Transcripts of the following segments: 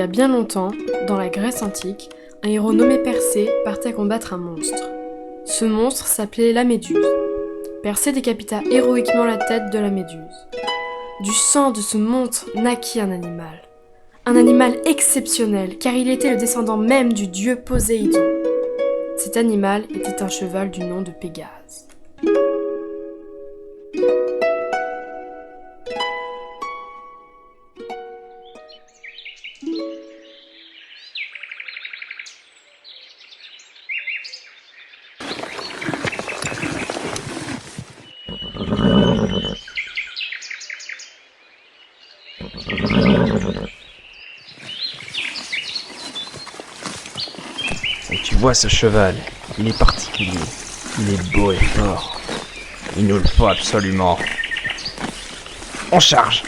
y a bien longtemps, dans la Grèce antique, un héros nommé Persée partait combattre un monstre. Ce monstre s'appelait la Méduse. Persée décapita héroïquement la tête de la Méduse. Du sang de ce monstre naquit un animal. Un animal exceptionnel, car il était le descendant même du dieu Poséidon. Cet animal était un cheval du nom de Pégase. Et tu vois ce cheval, il est particulier, il est beau et fort. Il nous le faut absolument. On charge!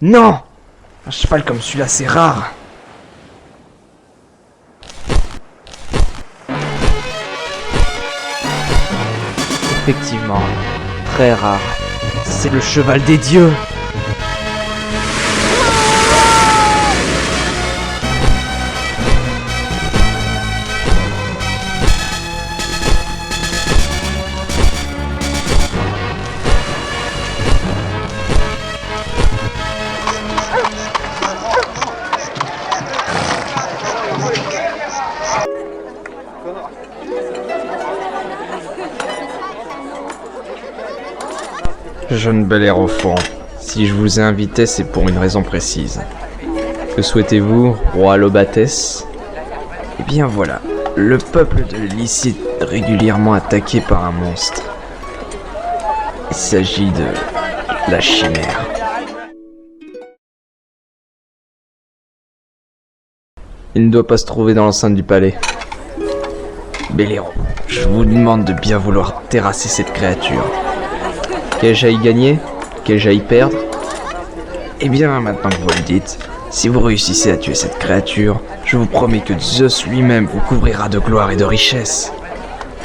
Non! Un cheval comme celui-là, c'est rare! Effectivement, très rare. C'est le cheval des dieux! Jeune Bellérophon, si je vous ai invité, c'est pour une raison précise. Que souhaitez-vous, roi Lobatès? Eh bien voilà, le peuple de Lycie est régulièrement attaqué par un monstre. Il s'agit de la chimère. Il ne doit pas se trouver dans l'enceinte du palais. Belléron, je vous demande de bien vouloir terrasser cette créature. Qu'ai-je à y gagner? Qu'ai-je à y perdre? Eh bien, maintenant que vous le dites, si vous réussissez à tuer cette créature, je vous promets que Zeus lui-même vous couvrira de gloire et de richesse.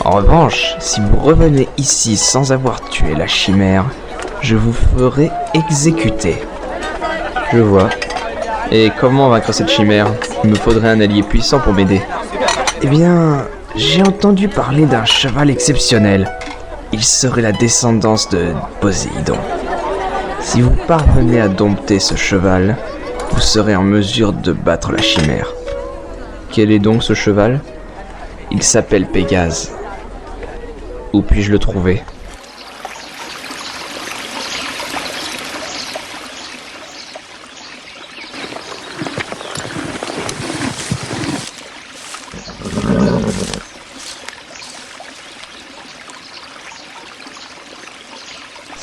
En revanche, si vous revenez ici sans avoir tué la chimère, je vous ferai exécuter. Je vois. Et comment vaincre cette chimère? Il me faudrait un allié puissant pour m'aider. Eh bien, j'ai entendu parler d'un cheval exceptionnel. Il serait la descendance de Poséidon. Si vous parvenez à dompter ce cheval, vous serez en mesure de battre la chimère. Quel est donc ce cheval? Il s'appelle Pégase. Où puis-je le trouver?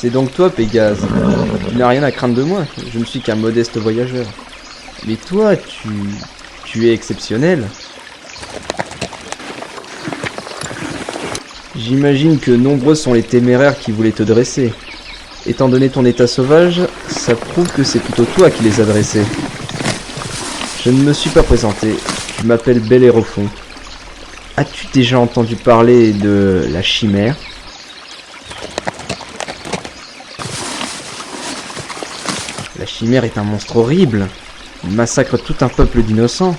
C'est donc toi, Pégase. Tu n'as rien à craindre de moi, je ne suis qu'un modeste voyageur. Mais toi, tu es exceptionnel. J'imagine que nombreux sont les téméraires qui voulaient te dresser. Étant donné ton état sauvage, ça prouve que c'est plutôt toi qui les as dressés. Je ne me suis pas présenté, je m'appelle Bellérophon. As-tu déjà entendu parler de la chimère ? La chimère est un monstre horrible. Il massacre tout un peuple d'innocents.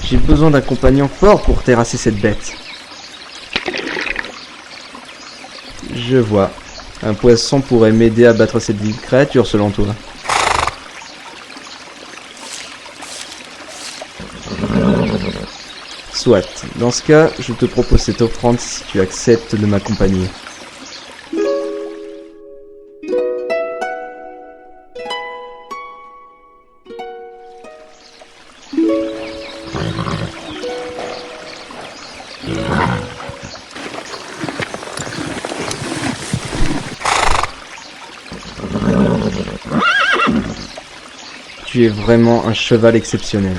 J'ai besoin d'un compagnon fort pour terrasser cette bête. Je vois. Un poisson pourrait m'aider à battre cette vile créature, selon toi. Soit. Dans ce cas, je te propose cette offrande si tu acceptes de m'accompagner. Tu es vraiment un cheval exceptionnel.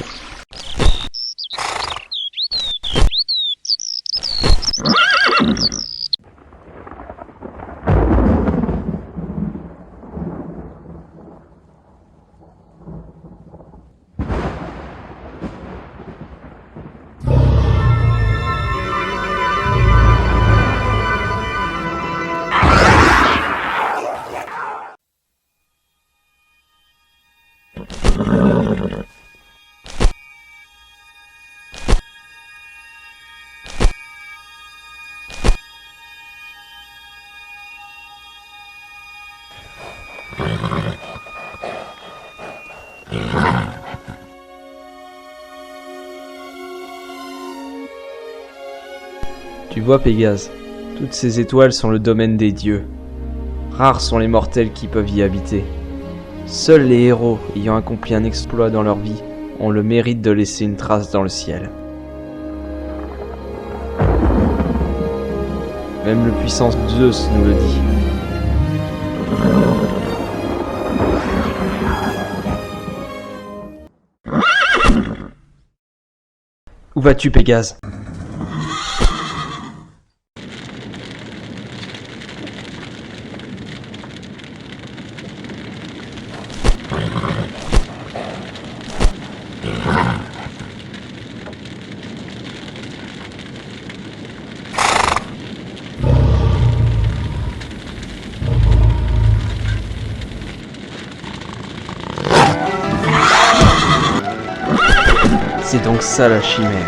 Tu vois, Pégase, toutes ces étoiles sont le domaine des dieux. Rares sont les mortels qui peuvent y habiter. Seuls les héros ayant accompli un exploit dans leur vie ont le mérite de laisser une trace dans le ciel. Même le puissant Zeus nous le dit. Où vas-tu, Pégase ? C'est donc ça la chimère.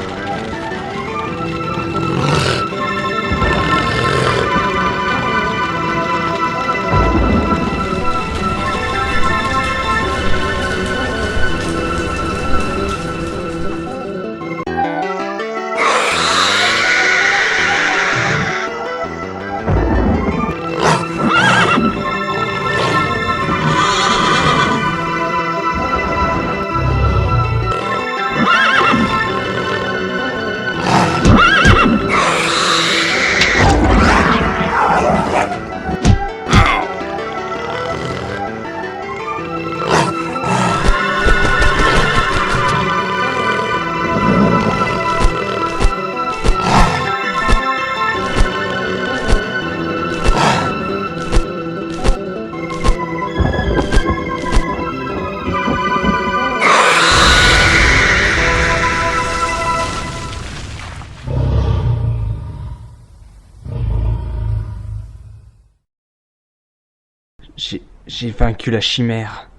J'ai vaincu la chimère.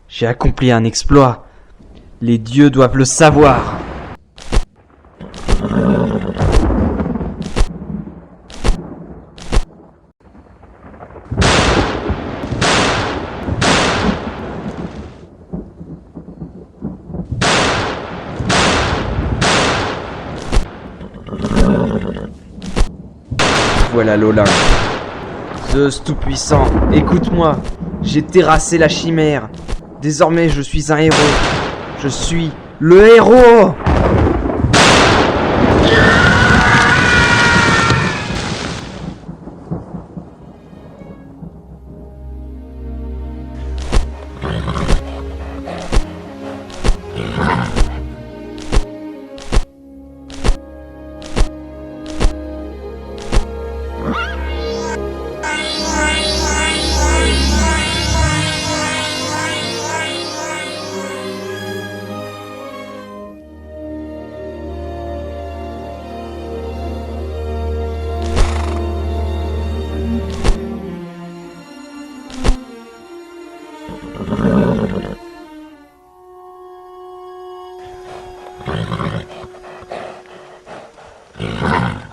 J'ai accompli un exploit. Les dieux doivent le savoir. Voilà l'Olympe. Zeus tout-puissant, écoute-moi. J'ai terrassé la chimère. Désormais, je suis un héros. Je suis le héros! Ah.